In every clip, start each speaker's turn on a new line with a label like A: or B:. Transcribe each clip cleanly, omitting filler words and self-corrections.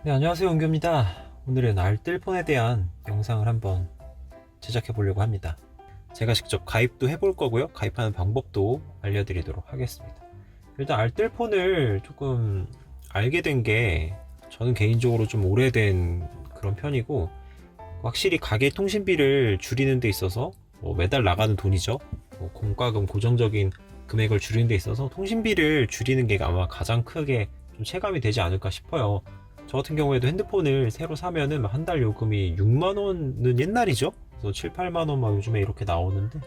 A: 네, 안녕하세요. 은규입니다. 오늘은 알뜰폰에 대한 영상을 한번 제작해 보려고 합니다. 제가 직접 가입도 해볼 거고요. 가입하는 방법도 알려드리도록 하겠습니다. 일단 알뜰폰을 조금 알게 된 게 저는 개인적으로 좀 오래된 그런 편이고, 확실히 가게 통신비를 줄이는 데 있어서 매달 나가는 돈이죠. 공과금 고정적인 금액을 줄이는 데 있어서 통신비를 줄이는 게 아마 가장 크게 좀 체감이 되지 않을까 싶어요. 저 같은 경우에도 핸드폰을 새로 사면은 한 달 요금이 6만 원은 옛날이죠. 그래서 7, 8만 원 막 요즘에 이렇게 나오는데,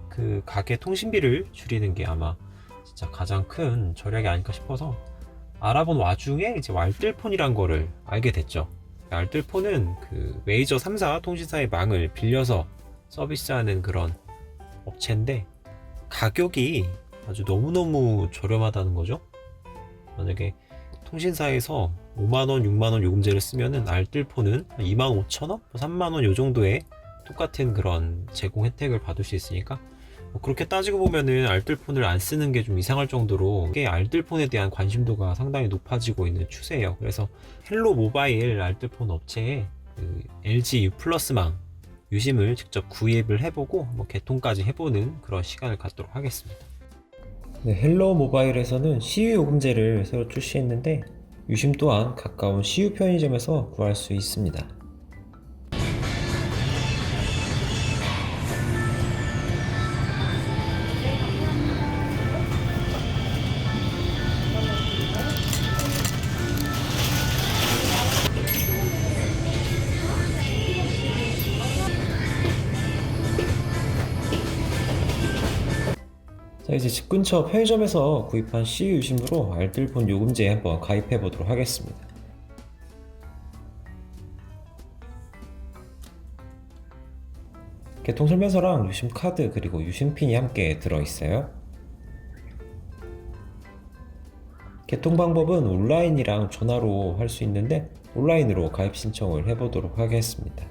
A: 그 가게 통신비를 줄이는 게 아마 진짜 가장 큰 절약이 아닐까 싶어서 알아본 와중에 이제 알뜰폰이란 거를 알게 됐죠. 알뜰폰은 그 메이저 3사 통신사의 망을 빌려서 서비스하는 그런 업체인데, 가격이 아주 너무너무 저렴하다는 거죠. 만약에 통신사에서 5만원, 6만원 요금제를 쓰면은 알뜰폰은 2만 5천원? 3만원 요 정도의 똑같은 그런 제공 혜택을 받을 수 있으니까, 그렇게 따지고 보면은 알뜰폰을 안 쓰는 게 좀 이상할 정도로 이게 알뜰폰에 대한 관심도가 상당히 높아지고 있는 추세예요. 그래서 헬로 모바일 알뜰폰 업체에 그 LG U 플러스망 유심을 직접 구입을 해보고 개통까지 해보는 그런 시간을 갖도록 하겠습니다. 네, 헬로 모바일에서는 CU 요금제를 새로 출시했는데, 유심 또한 가까운 CU 편의점에서 구할 수 있습니다. 자, 이제 집 근처 편의점에서 구입한 CU 유심으로 알뜰폰 요금제에 한번 가입해 보도록 하겠습니다. 개통 설명서랑 유심 카드 그리고 유심 핀이 함께 들어있어요. 개통 방법은 온라인이랑 전화로 할 수 있는데, 온라인으로 가입 신청을 해보도록 하겠습니다.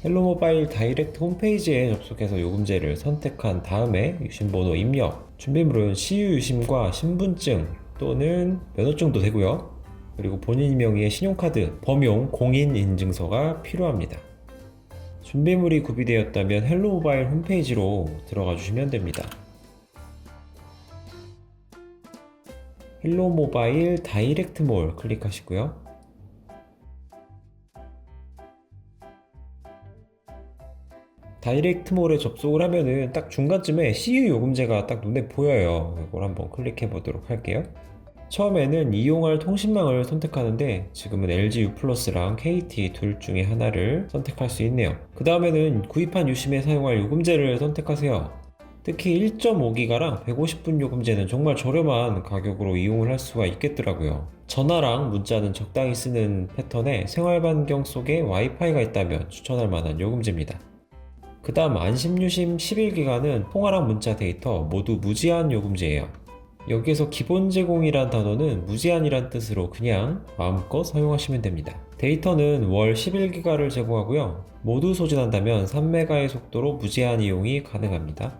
A: 헬로모바일 다이렉트 홈페이지에 접속해서 요금제를 선택한 다음에 유심번호 입력, 준비물은 CU 유심과 신분증 또는 면허증도 되고요. 그리고 본인 명의의 신용카드, 범용 공인인증서가 필요합니다. 준비물이 구비되었다면 헬로모바일 홈페이지로 들어가 주시면 됩니다. 헬로모바일 다이렉트몰 클릭하시고요. 다이렉트몰에 접속을 하면은 딱 중간쯤에 CU 요금제가 딱 눈에 보여요. 이걸 한번 클릭해 보도록 할게요. 처음에는 이용할 통신망을 선택하는데, 지금은 LG U 플러스랑 KT 둘 중에 하나를 선택할 수 있네요. 그 다음에는 구입한 유심에 사용할 요금제를 선택하세요. 특히 1.5기가랑 150분 요금제는 정말 저렴한 가격으로 이용을 할 수가 있겠더라고요. 전화랑 문자는 적당히 쓰는 패턴에 생활반경 속에 와이파이가 있다면 추천할 만한 요금제입니다. 그 다음 안심유심 11기가는 통화랑 문자 데이터 모두 무제한 요금제예요. 여기에서 기본 제공이란 단어는 무제한이란 뜻으로 그냥 마음껏 사용하시면 됩니다. 데이터는 월 11기가를 제공하고요. 모두 소진한다면 3메가의 속도로 무제한 이용이 가능합니다.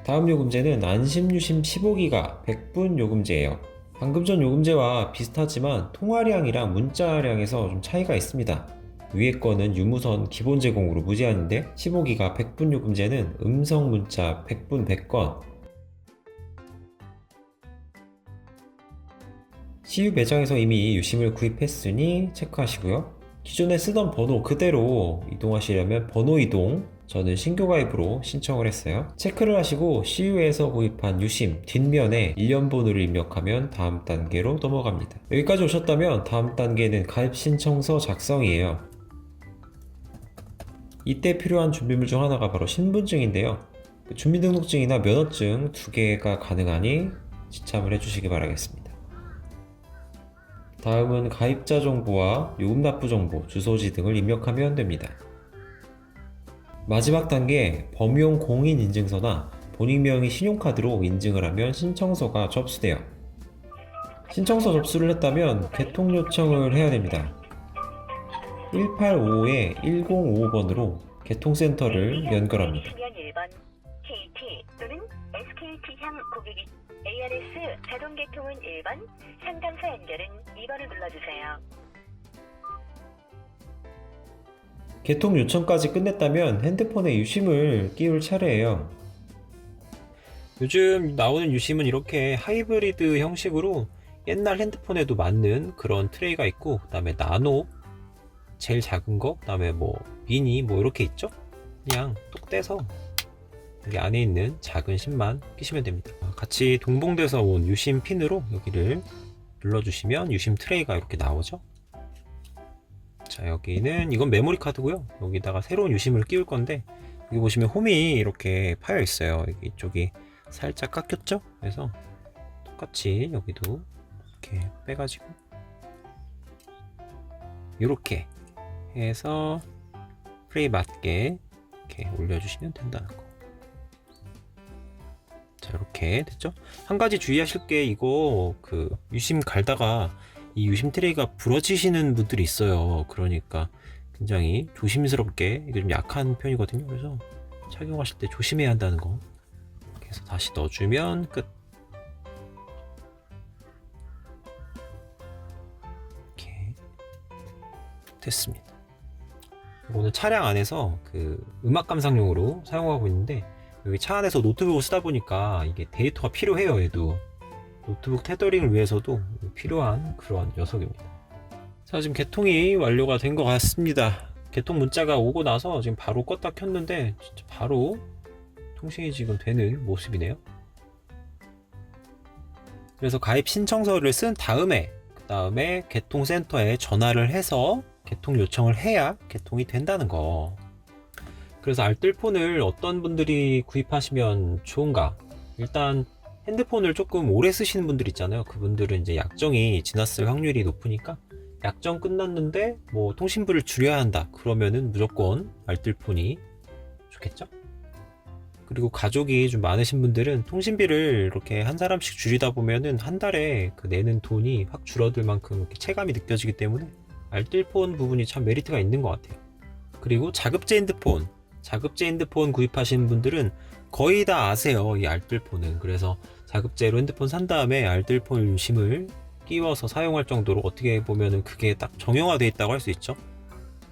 A: 다음 요금제는 안심유심 15기가 100분 요금제예요. 방금 전 요금제와 비슷하지만 통화량이랑 문자량에서 좀 차이가 있습니다. 위에 거는 유무선 기본 제공으로 무제한인데, 15기가 100분 요금제는 음성 문자 100분 100건. CU 매장에서 이미 유심을 구입했으니 체크하시고요. 기존에 쓰던 번호 그대로 이동하시려면 번호 이동, 저는 신규 가입으로 신청을 했어요. 체크를 하시고 CU에서 구입한 유심 뒷면에 일련 번호를 입력하면 다음 단계로 넘어갑니다. 여기까지 오셨다면 다음 단계는 가입 신청서 작성이에요. 이때 필요한 준비물 중 하나가 바로 신분증인데요. 주민등록증이나 면허증 두 개가 가능하니 지참을 해주시기 바라겠습니다. 다음은 가입자 정보와 요금납부 정보, 주소지 등을 입력하면 됩니다. 마지막 단계, 범용 공인인증서나 본인 명의 신용카드로 인증을 하면 신청서가 접수돼요. 신청서 접수를 했다면 개통 요청을 해야 됩니다. 1855-1055번으로 개통센터를 연결합니다.
B: KT 또는 SKT향 고객이 ARS 자동 개통은 1번, 상담사 연결은 2번을 눌러주세요.
A: 개통 요청까지 끝냈다면 핸드폰에 유심을 끼울 차례예요. 요즘 나오는 유심은 이렇게 하이브리드 형식으로 옛날 핸드폰에도 맞는 그런 트레이가 있고, 그 다음에 나노, 제일 작은 거, 그 다음에 뭐 미니 뭐 이렇게 있죠? 그냥 뚝 떼서 여기 안에 있는 작은 심만 끼시면 됩니다. 같이 동봉돼서 온 유심 핀으로 여기를 눌러주시면 유심 트레이가 이렇게 나오죠. 자, 여기는 이건 메모리 카드고요. 여기다가 새로운 유심을 끼울 건데, 여기 보시면 홈이 이렇게 파여 있어요. 여기 이쪽이 살짝 깎였죠? 그래서 똑같이 여기도 이렇게 빼가지고 이렇게 해서 프레이 맞게 이렇게 올려주시면 된다는 거. 자, 이렇게 됐죠? 한 가지 주의하실 게, 이거 그 유심 갈다가 이 유심 트레이가 부러지시는 분들이 있어요. 그러니까 굉장히 조심스럽게, 이게 좀 약한 편이거든요. 그래서 착용하실 때 조심해야 한다는 거. 그래서 다시 넣어주면 끝. 이렇게 됐습니다. 이거는 차량 안에서 그 음악 감상용으로 사용하고 있는데, 여기 차 안에서 노트북을 쓰다 보니까 이게 데이터가 필요해요. 얘도 노트북 테더링을 위해서도 필요한 그런 녀석입니다. 자, 지금 개통이 완료가 된 것 같습니다. 개통 문자가 오고 나서 지금 바로 껐다 켰는데 진짜 바로 통신이 지금 되는 모습이네요. 그래서 가입 신청서를 쓴 다음에 그 다음에 개통센터에 전화를 해서 개통 요청을 해야 개통이 된다는 거. 그래서 알뜰폰을 어떤 분들이 구입하시면 좋은가? 일단 핸드폰을 조금 오래 쓰시는 분들 있잖아요. 그분들은 이제 약정이 지났을 확률이 높으니까, 약정 끝났는데 뭐 통신비를 줄여야 한다 그러면은 무조건 알뜰폰이 좋겠죠. 그리고 가족이 좀 많으신 분들은 통신비를 이렇게 한 사람씩 줄이다 보면은 한 달에 그 내는 돈이 확 줄어들 만큼 이렇게 체감이 느껴지기 때문에 알뜰폰 부분이 참 메리트가 있는 것 같아요. 그리고 자급제 핸드폰 구입하시는 분들은 거의 다 아세요, 이 알뜰폰은. 그래서 자급제로 핸드폰 산 다음에 알뜰폰 유심을 끼워서 사용할 정도로 어떻게 보면은 그게 딱 정형화되어 있다고 할 수 있죠.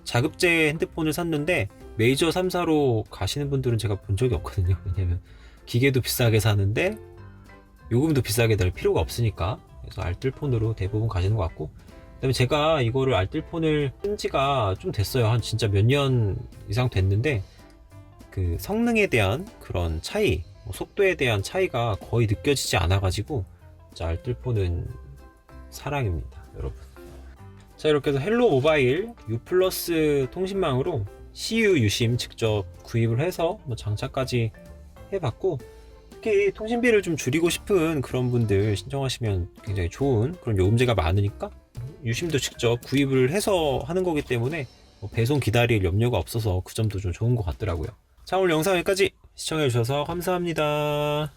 A: 자급제 핸드폰을 샀는데 메이저 3사로 가시는 분들은 제가 본 적이 없거든요. 왜냐면 기계도 비싸게 사는데 요금도 비싸게 낼 필요가 없으니까. 그래서 알뜰폰으로 대부분 가시는 것 같고, 그다음에 제가 이거를 알뜰폰을 쓴 지가 좀 됐어요. 한 진짜 몇 년 이상 됐는데, 그 성능에 대한 그런 차이, 속도에 대한 차이가 거의 느껴지지 않아가지고 진짜 알뜰폰은 사랑입니다, 여러분. 자, 이렇게 해서 헬로 모바일 U 플러스 통신망으로 CU 유심 직접 구입을 해서 뭐 장착까지 해봤고, 특히 통신비를 좀 줄이고 싶은 그런 분들 신청하시면 굉장히 좋은 그런 요금제가 많으니까 유심도 직접 구입을 해서 하는 거기 때문에 뭐 배송 기다릴 염려가 없어서 그 점도 좀 좋은 것 같더라고요. 자, 오늘 영상 여기까지 시청해주셔서 감사합니다.